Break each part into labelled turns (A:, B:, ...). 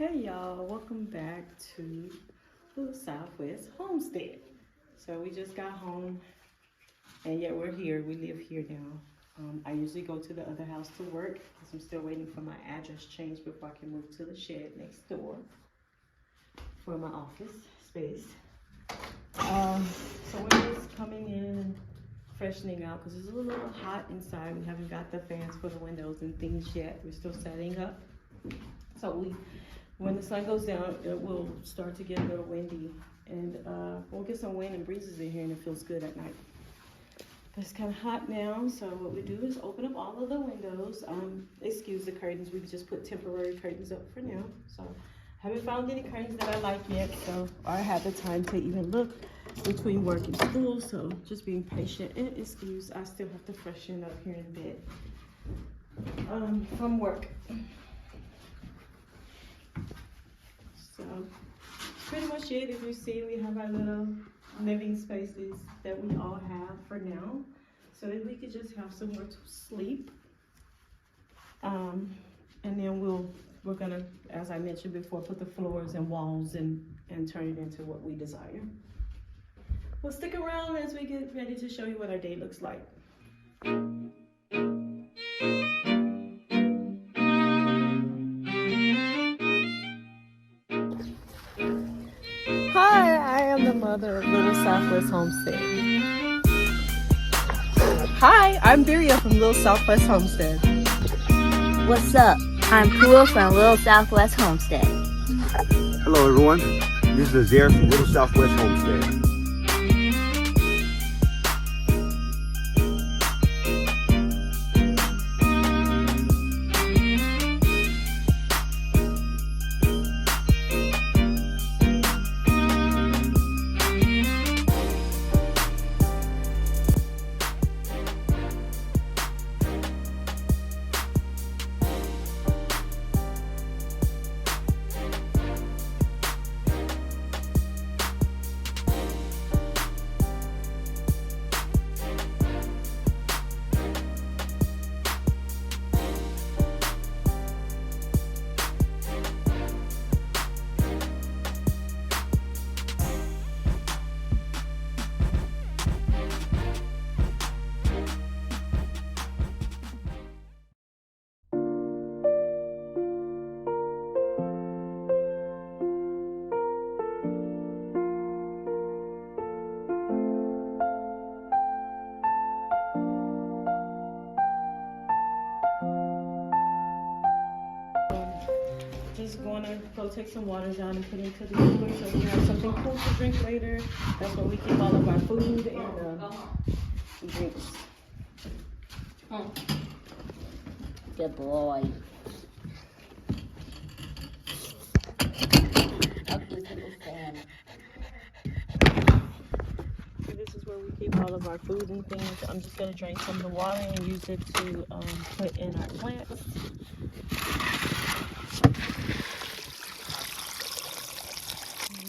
A: Hey y'all, welcome back to the Southwest Homestead. So we just got home and yet we're here. We live here now. I usually go to the other house to work because I'm still waiting for my address change before I can move to the shed next door for my office space. So we're just coming in and freshening out because it's a little hot inside. We haven't got the fans for the windows and things yet. We're still setting up. So when the sun goes down, it will start to get a little windy, and we'll get some wind and breezes in here, and it feels good at night. But it's kind of hot now, so what we do is open up all of the windows. Excuse the curtains, we just put temporary curtains up for now. So I haven't found any curtains that I like yet, so I had the time to even look between work and school, so just being patient. And excuse, I still have to freshen up here in a bit from work. So pretty much it. As you see, we have our little living spaces that we all have for now, so that we could just have somewhere to sleep. And then we're gonna, as I mentioned before, put the floors and walls and turn it into what we desire. Well, stick around as we get ready to show you what our day looks like. Hi, I am the mother of Little Southwest Homestead. Hi, I'm Viria from Little Southwest Homestead.
B: What's up? I'm Kua from Little Southwest Homestead.
C: Hello everyone, this is Azir from Little Southwest Homestead.
A: Just going to go take some water down and put it into the cooler so we have something cool to drink later. That's where we keep all of our food and drinks.
B: Good boy.
A: So this is where we keep all of our food and things. I'm just going to drain some of the water and use it to put in our plants.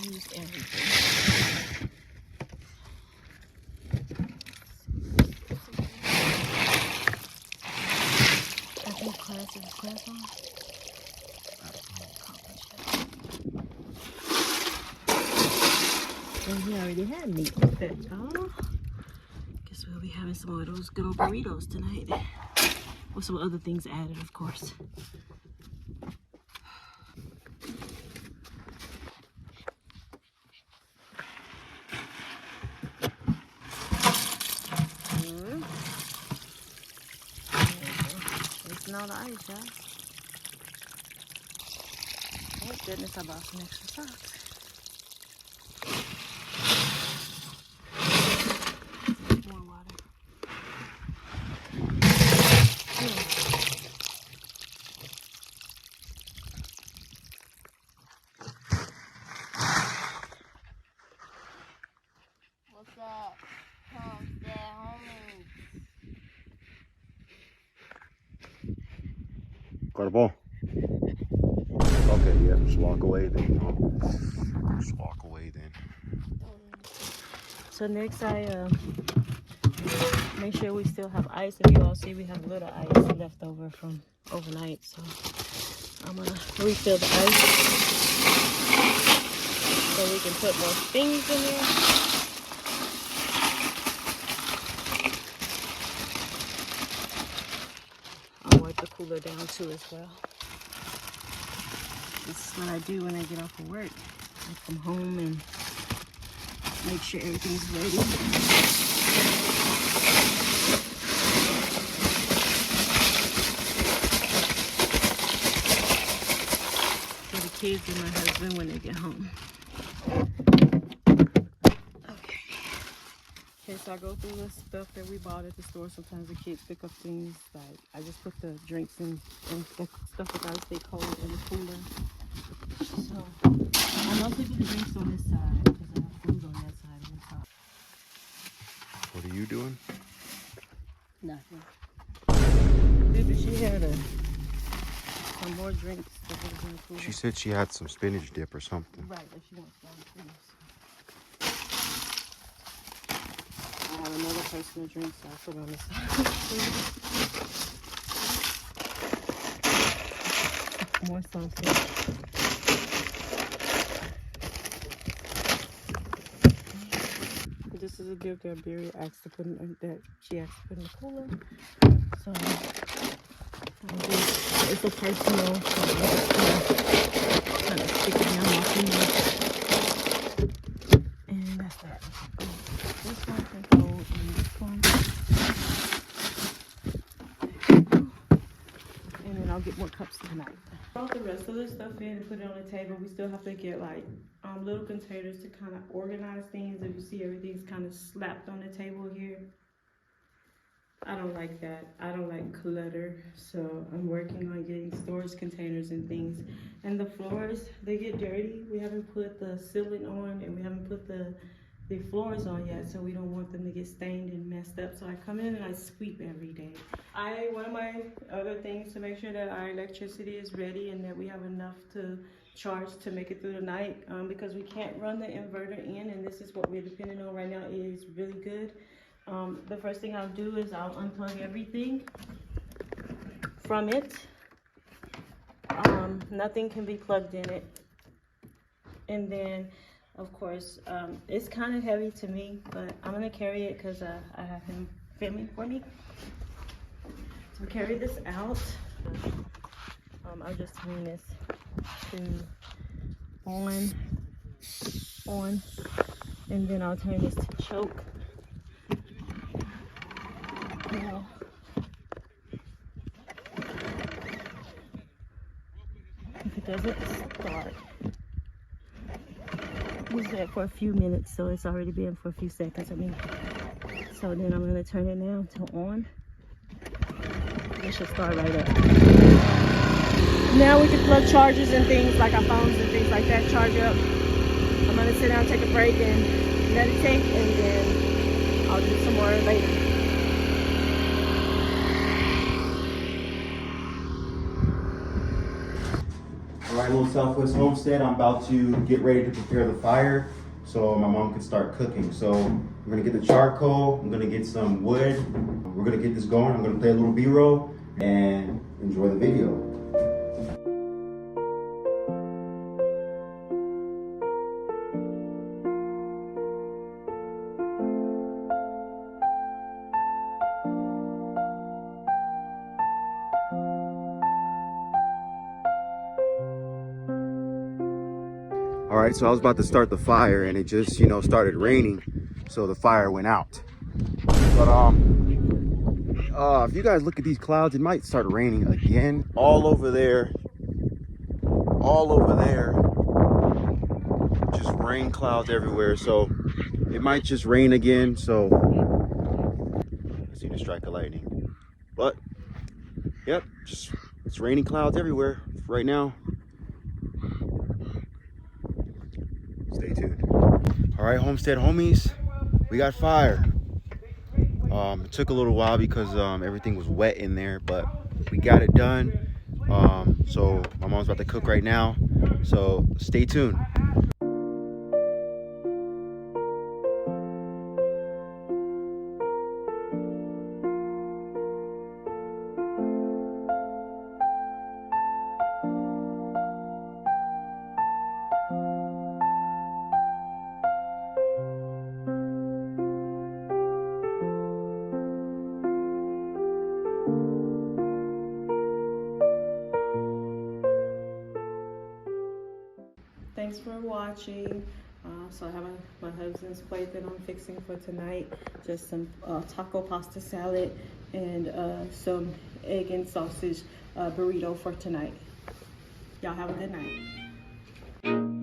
A: Use everything. I think class on. And he already had meat with that, y'all. Guess we'll be having some of those good old burritos tonight. With some other things added, of course. All the ice, y'all. Thank goodness I bought some extra socks. More water.
B: What's up? Homestead homies.
C: Got a ball? Okay, yeah, just walk away then. Just walk away then.
A: So next I make sure we still have ice. If you all see, we have a little ice left over from overnight. So I'm gonna refill the ice so we can put more things in there. I'll wipe the cooler down too as well. This is what I do when I get off of work. I come home and make sure everything's ready. For the kids and my husband when they get home. Okay, so I go through the stuff that we bought at the store. Sometimes the kids pick up things like, I just put the drinks and the stuff that gotta stay cold in the cooler. So I mostly put the drinks on this side because I have food on that side on the top.
C: What are you doing?
A: Nothing. Maybe she had some more drinks that was in the cooler.
C: She said she had some spinach dip or something.
A: Right, if she wants to finish. I have another personal drink, so I put on this side. More sausage. This is a gift that Barry asked to put in, that she asked to put in the cooler. So it's a personal, so kind of stick it down my finger. And that's that. This one can go in this one. And then I'll get more cups tonight. Brought the rest of the stuff in and put it on the table. We still have to get like little containers to kind of organize things. If you see, everything's kind of slapped on the table here. I don't like that. I don't like clutter. So I'm working on getting storage containers and things. And the floors, they get dirty. We haven't put the ceiling on and we haven't put the floors on yet, so we don't want them to get stained and messed up. So I come in and I sweep every day. One of my other things to make sure that our electricity is ready and that we have enough to charge to make it through the night, because we can't run the inverter in, and this is what we're depending on right now. It is really good. The first thing I'll do is I'll unplug everything from it. Nothing can be plugged in it. And then, of course, it's kind of heavy to me, but I'm gonna carry it because I have him filming for me. So carry this out. I'll just turn this to on, and then I'll turn this to choke. Now, if it doesn't start, we set for a few minutes, so it's already been for a few seconds. So then I'm gonna turn it now to on. It should start right up. Now we can plug chargers and things like our phones and things like that, charge up. I'm gonna sit down, take a break and meditate, and then I'll do some more later.
D: Alright, little Southwest Homestead, I'm about to get ready to prepare the fire so my mom can start cooking. So we're gonna get the charcoal, I'm gonna get some wood, we're gonna get this going, I'm gonna play a little B-roll and enjoy the video. All right, so I was about to start the fire and it just, started raining. So the fire went out. But if you guys look at these clouds, it might start raining again. All over there. Just rain clouds everywhere. So it might just rain again. So I see the strike of lightning. But yep, it's raining clouds everywhere right now. Stay tuned. All right, Homestead homies, we got fire. It took a little while because everything was wet in there, but we got it done. So my mom's about to cook right now, so stay tuned.
A: watching. So I have my husband's plate that I'm fixing for tonight. Just some taco pasta salad and some egg and sausage burrito for tonight. Y'all have a good night.